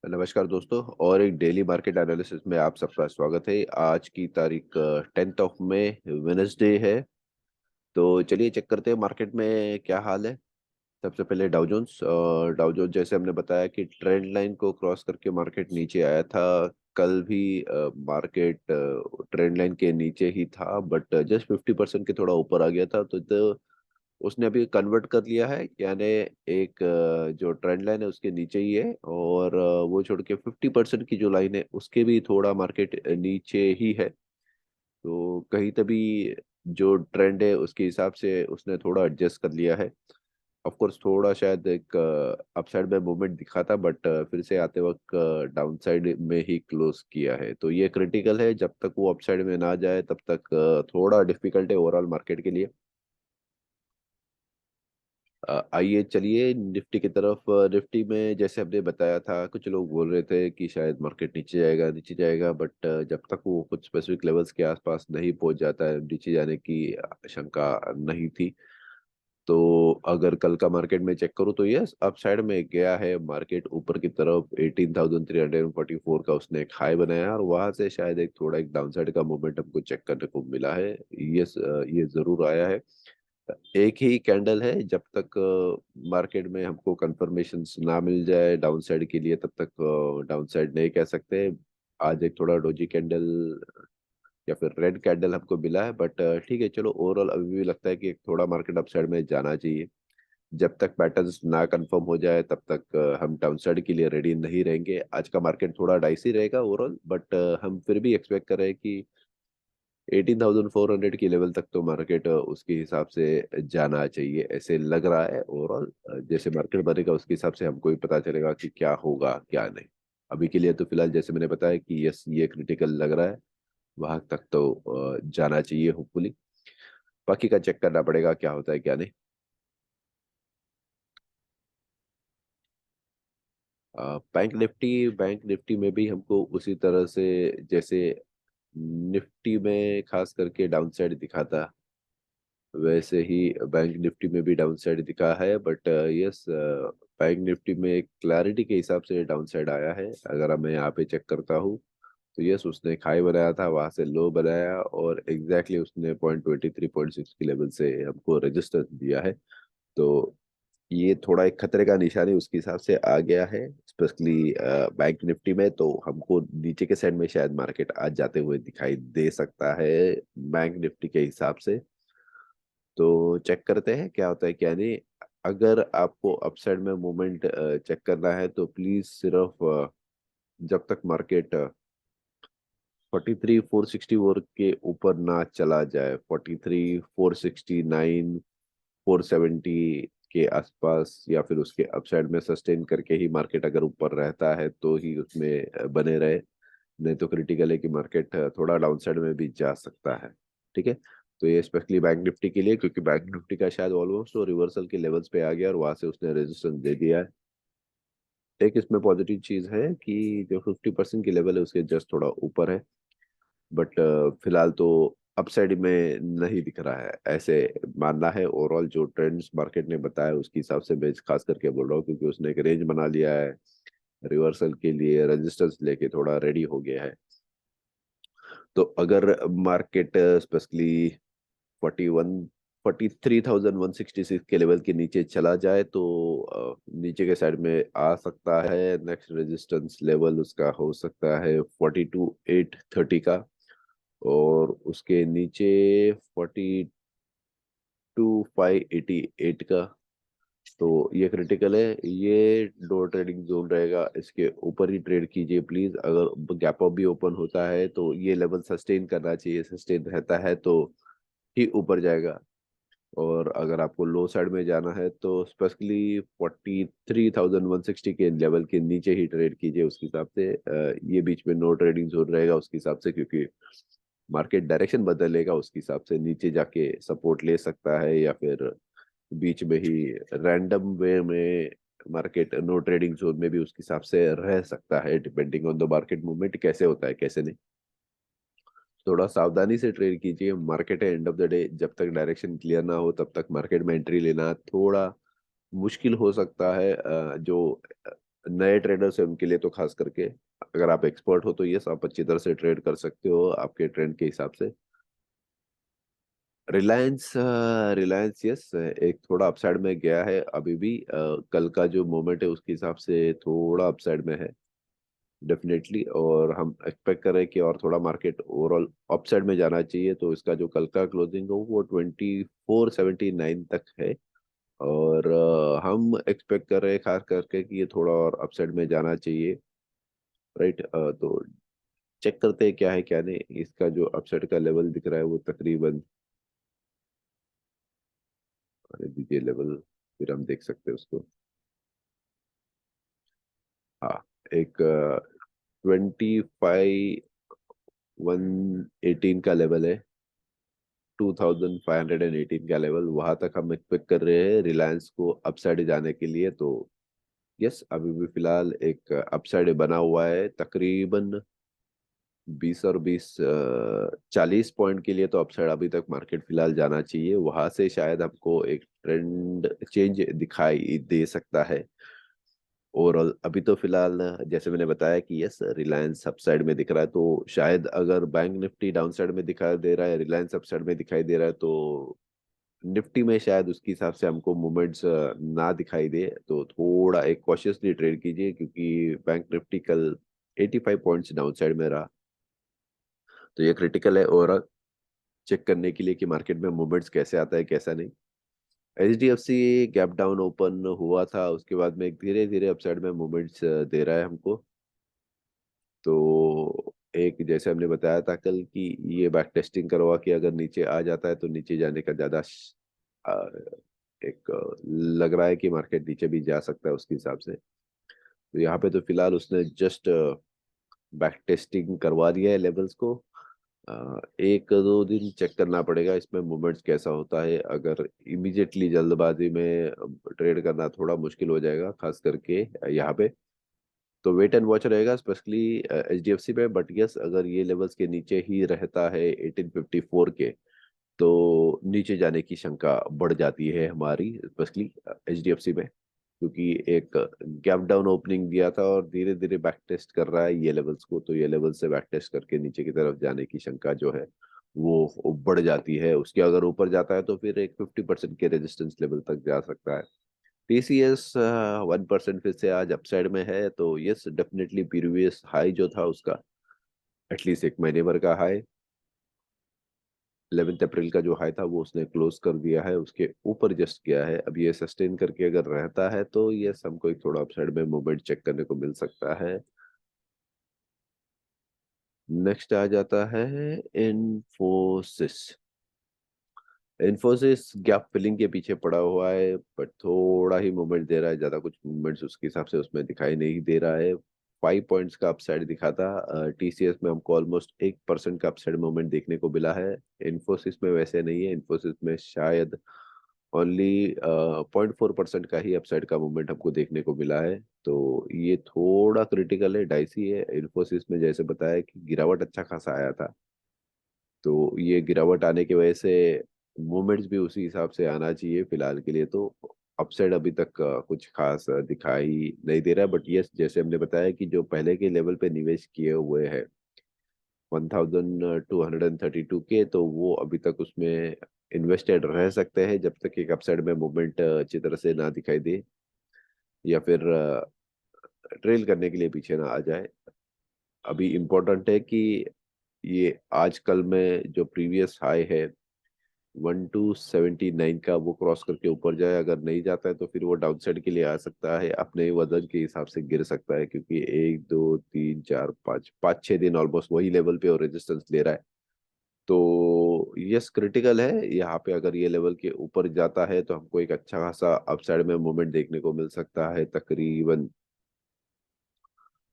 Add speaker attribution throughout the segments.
Speaker 1: नमस्कार दोस्तों। और एक डेली मार्केट एनालिसिस में आप सबका स्वागत है। आज की तारीख 10 मई वेनसडे है। तो चलिए चेक करते हैं मार्केट में क्या हाल है। सबसे पहले डाउ जोन्स जैसे हमने बताया कि ट्रेंड लाइन को क्रॉस करके मार्केट नीचे आया था। कल भी मार्केट ट्रेंड लाइन के नीचे ही था, बट जस्ट 50% के थोड़ा ऊपर आ गया था। तो उसने अभी कन्वर्ट कर लिया है, यानी एक जो ट्रेंड लाइन है उसके नीचे ही है, और वो छोड़ के 50% की जो लाइन है उसके भी थोड़ा मार्केट नीचे ही है। तो कहीं तभी जो ट्रेंड है उसके हिसाब से उसने थोड़ा एडजस्ट कर लिया है। ऑफ कोर्स थोड़ा शायद एक अपसाइड में मूवमेंट दिखा था, बट फिर से आते वक्त डाउन साइड में ही क्लोज किया है। तो ये क्रिटिकल है, जब तक वो अपसाइड में ना जाए तब तक थोड़ा डिफिकल्ट है ओवरऑल मार्केट के लिए। आइए चलिए निफ्टी की तरफ। निफ्टी में जैसे हमने बताया था, कुछ लोग बोल रहे थे कि शायद मार्केट नीचे जाएगा, बट जब तक वो कुछ स्पेसिफिक लेवल्स के आसपास नहीं पहुंच जाता है, नीचे जाने की शंका नहीं थी। तो अगर कल का मार्केट में चेक करूँ तो यस अपसाइड में गया है मार्केट ऊपर की तरफ। 18,344 का उसने एक हाई बनाया, और वहां से शायद एक थोड़ा एक डाउनसाइड का मोमेंट हमको चेक करने को मिला है। यस, ये जरूर आया है। एक ही कैंडल है, जब तक मार्केट में हमको कंफर्मेशन ना मिल जाए डाउन साइड के लिए तब तक डाउन साइड नहीं कह सकते। आज एक थोड़ा डोजी कैंडल या फिर रेड कैंडल हमको मिला है, बट ठीक है, चलो ओवरऑल अभी भी लगता है कि एक थोड़ा मार्केट अप साइड में जाना चाहिए। जब तक पैटर्न्स ना कंफर्म हो जाए तब तक हम डाउन साइड के लिए रेडी नहीं रहेंगे। आज का मार्केट थोड़ा डाइसी रहेगा ओवरऑल, बट हम फिर भी एक्सपेक्ट कर रहे हैं कि 18,400 की लेवल तक तो मार्केट उसके हिसाब से जाना चाहिए, ऐसे लग रहा है ओवरऑल। जैसे मार्केट बढ़ेगा उसके हिसाब से हमको भी पता चलेगा कि क्या होगा क्या नहीं। अभी के लिए तो फिलहाल जैसे मैंने बताया कि यस ये क्रिटिकल लग रहा है, वहां तक तो जाना चाहिए होपफुली। बाकी का चेक करना पड़ेगा क्या होता है क्या नहीं। बैंक निफ्टी में भी हमको उसी तरह से जैसे निफ्टी में खास करके डाउन साइड दिखा था, वैसे ही बैंक निफ्टी में भी डाउन साइड दिखा है। बट यस, बैंक निफ्टी में क्लैरिटी के हिसाब से डाउन साइड आया है। अगर मैं यहाँ पे चेक करता हूँ तो यस उसने एक हाई बनाया था, वहां से लो बनाया, और एग्जैक्टली उसने 0.23 0.6 की लेवल से हमको रेजिस्टेंस दिया है। तो ये थोड़ा एक खतरे का निशानी उसके हिसाब से आ गया है, स्पेशली बैंक निफ्टी में। तो हमको नीचे के साइड में शायद मार्केट आज जाते हुए दिखाई दे सकता है बैंक निफ्टी के हिसाब से। तो चेक करते हैं क्या होता है क्या नहीं। अगर आपको अपसाइड में मूवमेंट चेक करना है तो प्लीज सिर्फ जब तक मार्केट 43,460 के ऊपर ना चला जाए, 43,469 470 के आसपास, या फिर उसके अपसाइड में सस्टेन करके ही मार्केट अगर ऊपर रहता है तो ही उसमें बने रहे। नहीं तो क्रिटिकल है कि मार्केट थोड़ा डाउन साइड में भी जा सकता है। ठीक है। तो ये स्पेशली बैंक निफ्टी के लिए, क्योंकि बैंक निफ्टी का शायद ऑलमोस्ट तो रिवर्सल के लेवल्स पे आ गया और वहां से उसने रेजिस्टेंस दे दिया है। एक इसमें पॉजिटिव चीज है कि जो 50% की लेवल है उसके जस्ट थोड़ा ऊपर है, बट फिलहाल तो अपसाइड में नहीं दिख रहा है ऐसे मानना है। ओवरऑल जो ट्रेंड्स मार्केट ने बताया उसके हिसाब से मैं खास करके बोल रहा हूँ, क्योंकि उसने एक रेंज बना लिया है, रिवर्सल के लिए रेजिस्टेंस लेके थोड़ा रेडी हो गया है। तो अगर मार्केट स्पेशली 43,166 के लेवल के नीचे चला जाए तो नीचे के साइड में आ सकता है। नेक्स्ट रेजिस्टेंस लेवल उसका हो सकता है 42,830 का, और उसके नीचे 42,588 का। तो ये क्रिटिकल है, ये दो ट्रेडिंग जोन रहेगा, इसके ऊपर ही ट्रेड कीजिए प्लीज। अगर गैप अप भी ओपन होता है तो ये लेवल सस्टेन करना चाहिए, सस्टेन रहता है तो ही ऊपर जाएगा। और अगर आपको लो साइड में जाना है तो स्पेशली 43,160 के लेवल के नीचे ही ट्रेड कीजिए उसके हिसाब से। ये बीच में नो ट्रेडिंग जोन रहेगा उसके हिसाब से, क्योंकि मार्केट डायरेक्शन बदलेगा उसके हिसाब से, नीचे जाके सपोर्ट ले सकता है या फिर बीच में ही रैंडम वे में मार्केट नो ट्रेडिंग जोन में भी उसके हिसाब से रह सकता है, depending on the market movement कैसे होता है कैसे नहीं। थोड़ा सावधानी से ट्रेड कीजिए। मार्केट है एंड ऑफ द डे, जब तक डायरेक्शन क्लियर ना हो तब तक मार्केट में एंट्री लेना थोड़ा मुश्किल हो सकता है। जो नए ट्रेडर्स हैं उनके लिए तो खास करके, अगर आप एक्सपर्ट हो तो यस आप अच्छी तरह से ट्रेड कर सकते हो आपके ट्रेंड के हिसाब से। रिलायंस, रिलायंस यस एक थोड़ा अपसाइड में गया है अभी भी, कल का जो मोमेंट है उसके हिसाब से थोड़ा अपसाइड में है डेफिनेटली, और हम एक्सपेक्ट कर रहे हैं कि और थोड़ा मार्केट ओवरऑल अपसाइड में जाना चाहिए, तो इसका जो कल का क्लोजिंग हो वो 2479 तक है। और हम एक्सपेक्ट कर रहे हैं खास करके कि ये थोड़ा और अपसाइड में जाना चाहिए, राइट। तो चेक करते हैं क्या है क्या नहीं, इसका जो अपसाइड का लेवल दिख रहा है वो तकरीबन, आने दीजिए लेवल, फिर हम देख सकते हैं उसको। हाँ, एक 25,118 का लेवल है, 2518 का लेवल, वहां तक हम एक्सपेक्ट कर रहे हैं रिलायंस को अपसाइड जाने के लिए। तो यस अभी भी फिलहाल एक अपसाइड बना हुआ है तकरीबन 20 और 20, 40 पॉइंट के लिए, तो अपसाइड अभी तक मार्केट फिलहाल जाना चाहिए, वहां से शायद हमको एक ट्रेंड चेंज दिखाई दे सकता है। ओवरऑल अभी तो फिलहाल जैसे मैंने बताया कि यस रिलायंस अपसाइड में दिख रहा है, तो शायद अगर बैंक निफ्टी डाउन साइड में दिखाई दे रहा है, रिलायंस अपसाइड में दिखाई दे रहा है, तो निफ्टी में शायद उसके हिसाब से हमको मूवमेंट्स ना दिखाई दे, तो थोड़ा एक कॉशियसली ट्रेड कीजिए, क्योंकि बैंक निफ्टी कल 85 पॉइंट्स डाउन साइड में रहा, तो ये क्रिटिकल है ओवरऑल चेक करने के लिए कि मार्केट में मूवमेंट्स कैसे आता है कैसा नहीं। HDFC गैप डाउन ओपन हुआ था, उसके बाद में एक धीरे धीरे अपसाइड में मूवमेंट्स दे रहा है हमको। तो एक जैसे हमने बताया था कल कि ये बैक टेस्टिंग करवा के अगर नीचे आ जाता है तो नीचे जाने का ज्यादा एक लग रहा है कि मार्केट नीचे भी जा सकता है उसके हिसाब से। तो यहाँ पे तो फिलहाल उसने जस्ट बैक टेस्टिंग करवा दिया है लेवल्स को। एक दो दिन चेक करना पड़ेगा इसमें मूवमेंट्स कैसा होता है, अगर इमीडिएटली जल्दबाजी में ट्रेड करना थोड़ा मुश्किल हो जाएगा खास करके यहाँ पे, तो वेट एंड वॉच रहेगा स्पेशली HDFC पे। बट यस अगर ये लेवल्स के नीचे ही रहता है 1854 के, तो नीचे जाने की शंका बढ़ जाती है हमारी स्पेशली HDFC में, क्योंकि एक गैप डाउन ओपनिंग दिया था और धीरे धीरे बैक टेस्ट कर रहा है ये लेवल्स को, तो ये लेवल से बैक टेस्ट करके नीचे की तरफ जाने की शंका जो है वो बढ़ जाती है, उसके अगर ऊपर जाता है तो फिर एक 50% के रेजिस्टेंस लेवल तक जा सकता है। TCS 1% फिर से आज अपसाइड में है, तो यस डेफिनेटली प्रीवियस हाई जो था उसका एटलीस्ट एक महीने भर का हाई, 11 अप्रैल का जो हाई था वो उसने क्लोज कर दिया है, उसके ऊपर जस्ट गया है। अब ये सस्टेन करके अगर रहता है तो यस हमको एक थोड़ा अपसाइड में मूवमेंट चेक करने को मिल सकता है। नेक्स्ट आ जाता है इन्फोसिस। इन्फोसिस गैप फिलिंग के पीछे पड़ा हुआ है, बट थोड़ा ही मूवमेंट दे रहा है, ज्यादा कुछ मूवमेंट्स उसके हिसाब से उसमें दिखाई नहीं दे रहा है। 5 पॉइंट्स का अपसाइड दिखा था, TCS में हमको ऑलमोस्ट 1% का अपसाइड मूवमेंट देखने को मिला है। इन्फोसिस में वैसे नहीं है, इन्फोसिस में शायद ओनली 0.4% का ही अपसाइड का मूवमेंट हमको देखने को मिला है, तो ये थोड़ा क्रिटिकल है, डाइसी है। इन्फोसिस में जैसे बताया कि गिरावट अच्छा खासा आया था, तो ये गिरावट आने की वजह से मूवमेंट्स भी उसी हिसाब से आना चाहिए फिलहाल के लिए, तो अपसाइड अभी तक कुछ खास दिखाई नहीं दे रहा है। बट यस जैसे हमने बताया कि जो पहले के लेवल पे निवेश किए हुए हैं 1232 के, तो वो अभी तक उसमें इन्वेस्टेड रह सकते हैं जब तक एक अपसाइड में मूवमेंट अच्छी तरह से ना दिखाई दे, या फिर ट्रेल करने के लिए पीछे ना आ जाए। अभी इम्पोर्टेंट है कि ये आजकल में जो प्रीवियस हाई है 1279 का वो क्रॉस करके ऊपर जाए, अगर नहीं जाता है तो फिर वो डाउन साइड के लिए आ सकता है, अपने वजन के हिसाब से गिर सकता है, क्योंकि 1 2 3 4 5 5 6 दिन ऑलमोस्ट वही लेवल पे और रेजिस्टेंस ले रहा है। तो यस क्रिटिकल है यहाँ पे, अगर ये लेवल के ऊपर जाता है तो हमको एक अच्छा खासा अपसाइड में मूवमेंट देखने को मिल सकता है तकरीबन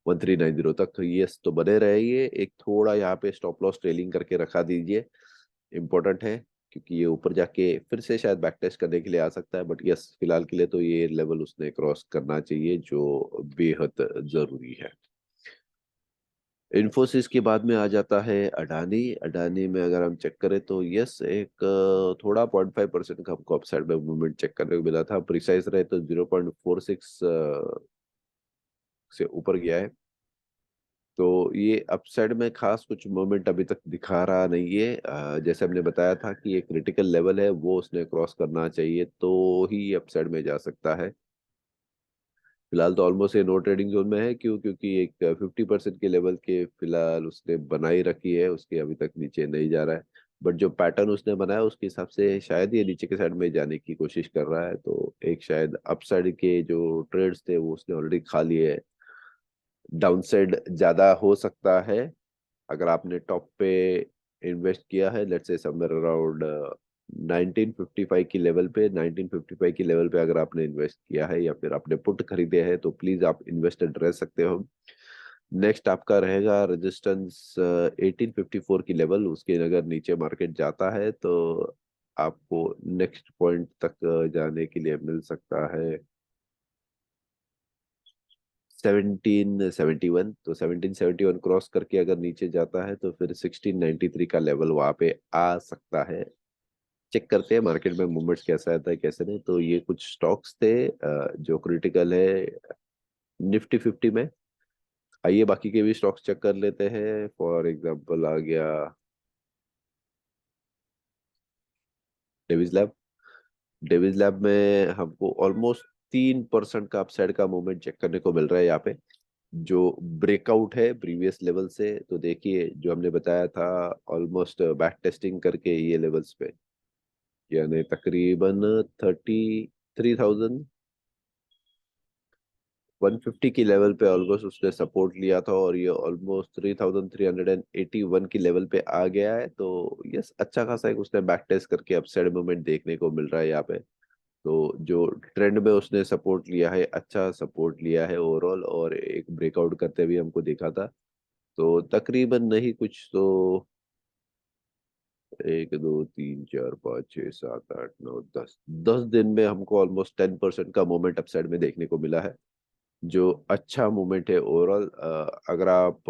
Speaker 1: 1390 तक। तो यस तो बने रहिए, एक थोड़ा यहाँ पे स्टॉप लॉस ट्रेलिंग करके रखा दीजिए, इम्पोर्टेंट है, क्योंकि ये ऊपर जाके फिर से शायद बैक टेस्ट करने के लिए आ सकता है। बट यस फिलहाल के लिए तो ये लेवल उसने क्रॉस करना चाहिए जो बेहद जरूरी है। इन्फोसिस के बाद में आ जाता है अडानी। अडानी में अगर हम चेक करें तो यस एक थोड़ा 0.5% का हमको अपसाइड में मूवमेंट चेक करने को मिला था, प्रिसाइज रहे तो 0.46 से ऊपर गया है। तो ये अपसाइड में खास कुछ मोमेंट अभी तक दिखा रहा नहीं है। जैसे हमने बताया था कि एक क्रिटिकल लेवल है, वो उसने क्रॉस करना चाहिए तो ही अपसाइड में जा सकता है। फिलहाल तो ऑलमोस्ट ये नो ट्रेडिंग जोन में है, क्योंकि एक 50% के लेवल के फिलहाल उसने बनाई रखी है, उसके अभी तक नीचे नहीं जा रहा है। बट जो पैटर्न उसने बनाया उसके हिसाब से शायद ये नीचे के साइड में जाने की कोशिश कर रहा है, तो एक शायद अपसाइड के जो ट्रेड्स थे वो उसने ऑलरेडी खा लिए है। डाउनसाइड ज्यादा हो सकता है अगर आपने टॉप पे इन्वेस्ट किया है, लेट्स से समवेयर अराउंड 1955 की लेवल पे, 1955 की लेवल पे अगर आपने इन्वेस्ट किया है या फिर आपने पुट खरीदे हैं, तो प्लीज आप इन्वेस्टेड रह सकते हो। नेक्स्ट आपका रहेगा रेजिस्टेंस 1854 की लेवल, उसके अगर नीचे मार्केट जाता है तो आपको नेक्स्ट पॉइंट तक जाने के लिए मिल सकता है 1771। तो 1771 क्रॉस करके अगर नीचे जाता है तो फिर 1693 का लेवल वहां पे आ सकता है। चेक करते हैं मार्केट में मूवमेंट्स कैसा आता है कैसे नहीं। तो ये कुछ स्टॉक्स थे जो क्रिटिकल है निफ्टी 50 में। आइए बाकी के भी स्टॉक्स चेक कर लेते हैं। फॉर एग्जांपल आ गया डेविस लैब। डेविस लैब में हमको ऑलमोस्ट 3% का अपसाइड का मूवमेंट चेक करने को मिल रहा है यहाँ पे, जो ब्रेकआउट है प्रीवियस लेवल से। तो देखिए जो हमने बताया था, ऑलमोस्ट बैक टेस्टिंग करके ये लेवल्स पे, यानी तकरीबन 33,150 की लेवल पे ऑलमोस्ट उसने सपोर्ट लिया था, और ये ऑलमोस्ट 3381 की लेवल पे आ गया है। तो यस, अच्छा खासा एक उसने बैक टेस्ट करके अपसाइड मूवमेंट देखने को मिल रहा है यहाँ पे। तो जो ट्रेंड में उसने सपोर्ट लिया है, अच्छा सपोर्ट लिया है ओवरऑल, और एक ब्रेकआउट करते हुए हमको देखा था। तो तकरीबन नहीं कुछ तो 1 2 3 4 5 6 7 8 9 10 10 दिन में हमको ऑलमोस्ट 10% का मोमेंट अपसाइड में देखने को मिला है, जो अच्छा मोमेंट है ओवरऑल। अगर आप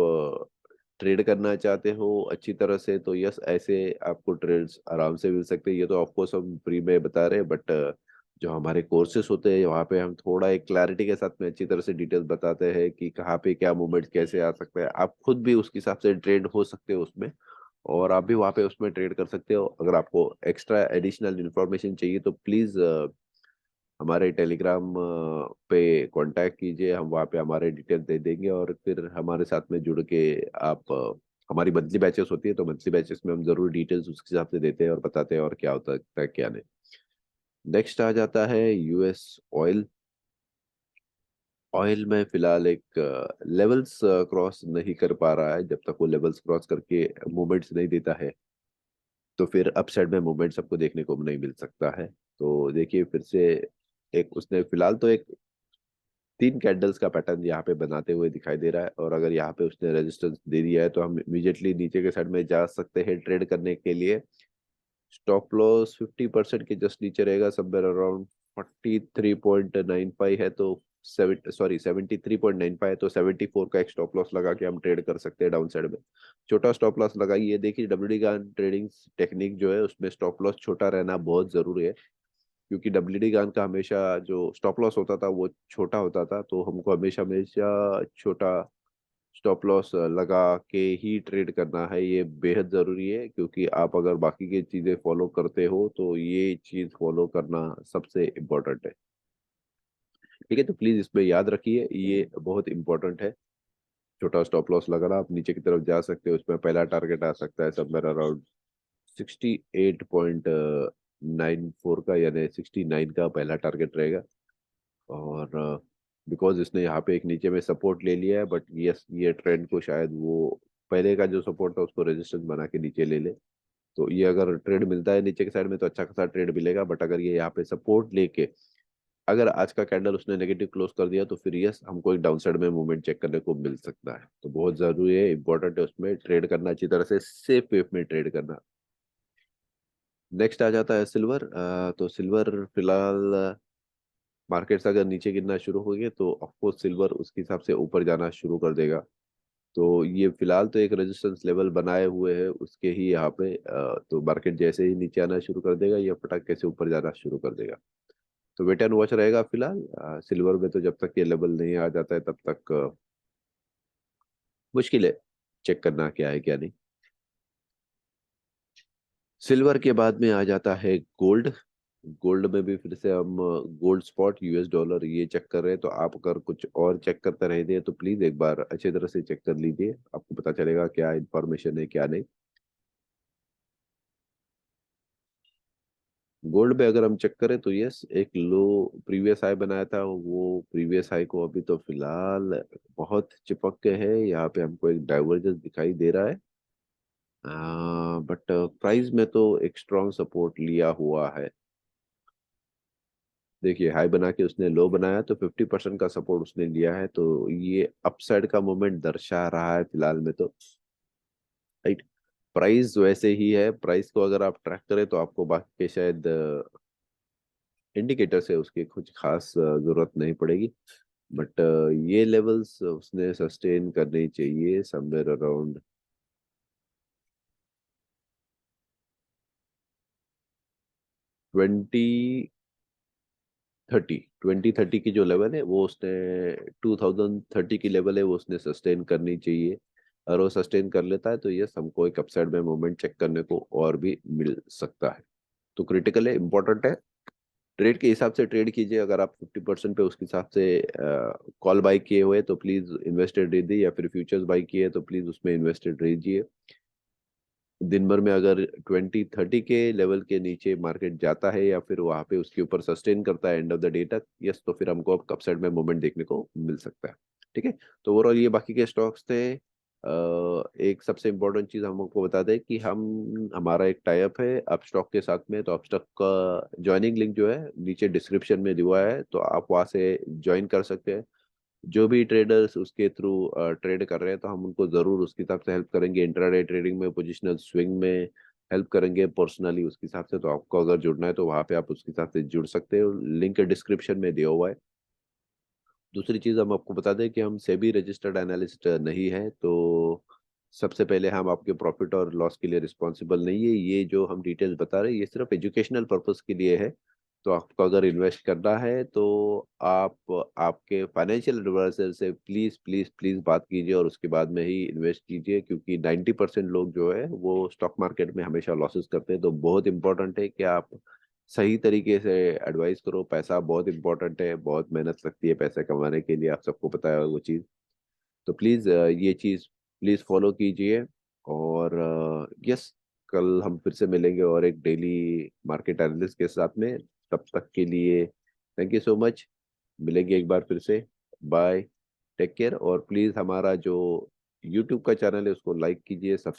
Speaker 1: ट्रेड करना चाहते हो अच्छी तरह से तो यस, ऐसे आपको ट्रेड्स आराम से मिल सकते हैं। ये तो ऑफकोर्स हम फ्री में बता रहे हैं, बट जो हमारे कोर्सेस होते हैं वहाँ पे हम थोड़ा एक क्लैरिटी के साथ में अच्छी तरह से डिटेल्स बताते हैं कि कहाँ पे क्या मूवमेंट कैसे आ सकता है। आप खुद भी उसके हिसाब से ट्रेड हो सकते हो उसमें, और आप भी वहाँ पे उसमें ट्रेड कर सकते हो। अगर आपको एक्स्ट्रा एडिशनल इंफॉर्मेशन चाहिए तो प्लीज़ हमारे टेलीग्राम पे कांटेक्ट कीजिए, हम वहाँ पे हमारे डिटेल दे देंगे, और फिर हमारे साथ में जुड़ के आप हमारी मंथली बैचेस होती है, तो मंथली बैचेस में हम जरूर डिटेल्स उसके हिसाब से देते हैं और बताते हैं और क्या होता है क्या नहीं। नेक्स्ट आ जाता है यूएस ऑयल। ऑयल में फिलहाल एक लेवल्स क्रॉस नहीं कर पा रहा है। जब तक वो लेवल्स क्रॉस करके मूवमेंट्स नहीं देता है तो फिर अपसाइड में मूवमेंट सबको देखने को नहीं मिल सकता है। तो देखिए फिर से एक उसने फिलहाल तो एक 3 कैंडल्स का पैटर्न यहाँ पे बनाते हुए दिखाई दे रहा है, और अगर यहाँ पे उसने रेजिस्टेंस दे दिया है तो हम इमीडिएटली नीचे के साइड में जा सकते हैं ट्रेड करने के लिए। स्टॉप लॉस 50% के जस्ट नीचे रहेगा, समवेयर अराउंड 43.95 है, तो 73.95 है, तो 74 का एक स्टॉप लॉस लगा के हम ट्रेड कर सकते हैं डाउन साइड में। छोटा स्टॉप लॉस लगाइए। देखिए डब्ल्यूडी गान ट्रेडिंग टेक्निक जो है उसमें स्टॉप लॉस छोटा रहना बहुत जरूरी है, क्योंकि डब्ल्यूडी गान का हमेशा जो स्टॉप लॉस होता था वो छोटा होता था, तो हमको हमेशा हमेशा छोटा स्टॉप लॉस लगा के ही ट्रेड करना है। ये बेहद जरूरी है, क्योंकि आप अगर बाकी की चीजें फॉलो करते हो तो ये चीज फॉलो करना सबसे इम्पोर्टेंट है। ठीक है, तो प्लीज इसमें याद रखिए, ये बहुत इंपॉर्टेंट है। छोटा स्टॉप लॉस लगाना, आप नीचे की तरफ जा सकते हो। उसमें पहला टारगेट आ सकता है समवेयर अराउंड 68.94 का, यानी 69 का पहला टारगेट रहेगा। और बिकॉज इसने यहाँ पे एक नीचे में सपोर्ट ले लिया है, बट यस ये ट्रेंड को शायद वो पहले का जो सपोर्ट था उसको रेजिस्टेंस बना के नीचे ले ले। तो ये अगर ट्रेड मिलता है नीचे के साइड में तो अच्छा खासा ट्रेड मिलेगा, बट अगर ये यहाँ पे सपोर्ट लेके अगर आज का कैंडल उसने नेगेटिव क्लोज कर दिया तो फिर यस हमको एक डाउन साइड में मूवमेंट चेक करने को मिल सकता है। तो बहुत जरूरी है, इंपॉर्टेंट है उसमें ट्रेड करना, अच्छी तरह से सेफ वेव में ट्रेड करना। नेक्स्ट आ जाता है सिल्वर। तो सिल्वर फिलहाल मार्केट्स अगर नीचे गिरना शुरू हो गए तो ऑफकोर्स सिल्वर उसके हिसाब से ऊपर जाना शुरू कर देगा। तो ये फिलहाल तो एक रेजिस्टेंस लेवल बनाए हुए है उसके ही यहाँ पे, तो मार्केट जैसे ही नीचे आना शुरू कर देगा या फटाक से ऊपर जाना शुरू कर देगा। तो वेट एंड वॉच रहेगा फिलहाल। सिल्वर में तो जब तक ये लेवल नहीं आ जाता है तब तक मुश्किल है चेक करना क्या है क्या नहीं। सिल्वर के बाद में आ जाता है गोल्ड। गोल्ड में भी फिर से हम गोल्ड स्पॉट यूएस डॉलर ये चेक कर रहे हैं, तो आप अगर कुछ और चेक करते रह दिए तो प्लीज एक बार अच्छी तरह से चेक कर लीजिए, आपको पता चलेगा क्या इंफॉर्मेशन है क्या नहीं। गोल्ड पे अगर हम चेक करें तो यस, एक लो प्रीवियस हाई बनाया था, वो प्रीवियस हाई को अभी तो फिलहाल बहुत चिपक के है, यहाँ पे हमको एक डाइवर्जेंस दिखाई दे रहा है। बट प्राइस में तो एक स्ट्रॉन्ग सपोर्ट लिया हुआ है। देखिए हाई बना के उसने लो बनाया तो 50% का सपोर्ट उसने लिया है, तो ये अपसाइड का मोमेंट दर्शा रहा है फिलहाल में तो। राइट। प्राइस वैसे ही है, प्राइस को अगर आप ट्रैक करें तो आपको बाकी के शायद इंडिकेटर से उसकी कुछ खास जरूरत नहीं पड़ेगी। बट ये लेवल्स उसने सस्टेन करने चाहिए समवेयर अराउंड 2030 की जो लेवल है वो उसने 2030 की लेवल है वो उसने सस्टेन करनी चाहिए। और वो सस्टेन कर लेता है तो ये हमको एक अपसाइड में मूवमेंट चेक करने को और भी मिल सकता है। तो क्रिटिकल है, इंपॉर्टेंट है। ट्रेड के हिसाब से ट्रेड कीजिए, अगर आप 50% पे उसके हिसाब से कॉल बाई किए हुए तो प्लीज इन्वेस्टेड रहिए, या फिर फ्यूचर्स बाई किए तो प्लीज उसमें इन्वेस्टेड रहिए। दिन भर में अगर 2030 के लेवल के नीचे मार्केट जाता है या फिर वहां पे उसके ऊपर सस्टेन करता है एंड ऑफ द डे तक, यस, तो फिर हमको अब अपसाइड में मोमेंट देखने को मिल सकता है। ठीक है। तो ओवरऑल ये बाकी के स्टॉक्स थे। एक सबसे इम्पोर्टेंट चीज हम आपको बता दें कि हम हमारा एक टाई अप है अपस्टॉक के साथ में, तो अपस्टॉक का ज्वाइनिंग लिंक जो है नीचे डिस्क्रिप्शन में दिया है, तो आप वहाँ से ज्वाइन कर सकते हैं। जो भी ट्रेडर्स उसके थ्रू ट्रेड कर रहे हैं तो हम उनको जरूर उसके हिसाब से हेल्प करेंगे, इंट्राडे ट्रेडिंग में, पोजिशनल स्विंग में हेल्प करेंगे पर्सनली उसके हिसाब से। तो आपको अगर जुड़ना है तो वहाँ पे आप उसके हिसाब से जुड़ सकते हो, लिंक डिस्क्रिप्शन में दिया हुआ है। दूसरी चीज हम आपको बता दें कि हम सेबी रजिस्टर्ड एनालिस्ट नहीं है, तो सबसे पहले हम आपके प्रॉफिट और लॉस के लिए रिस्पॉन्सिबल नहीं है। ये जो हम डिटेल्स बता रहे हैं ये सिर्फ एजुकेशनल पर्पस के लिए है। तो आपको अगर इन्वेस्ट करना है तो आप आपके फाइनेंशियल एडवाइजर से प्लीज प्लीज प्लीज बात कीजिए और उसके बाद में ही इन्वेस्ट कीजिए, क्योंकि 90% लोग जो है वो स्टॉक मार्केट में हमेशा लॉसेस करते हैं। तो बहुत इंपॉर्टेंट है कि आप सही तरीके से एडवाइस करो। पैसा बहुत इंपॉर्टेंट है, बहुत मेहनत लगती है पैसा कमाने के लिए, आप सबको पता है वो चीज़। तो प्लीज़ ये चीज़ प्लीज़ फॉलो कीजिए। और यस, कल हम फिर से मिलेंगे और एक डेली मार्केट एनालिस्ट के साथ में। तब तक के लिए थैंक यू सो मच। मिलेंगे एक बार फिर से। बाय। Take care. और प्लीज़ हमारा जो यूट्यूब का चैनल है उसको लाइक कीजिए,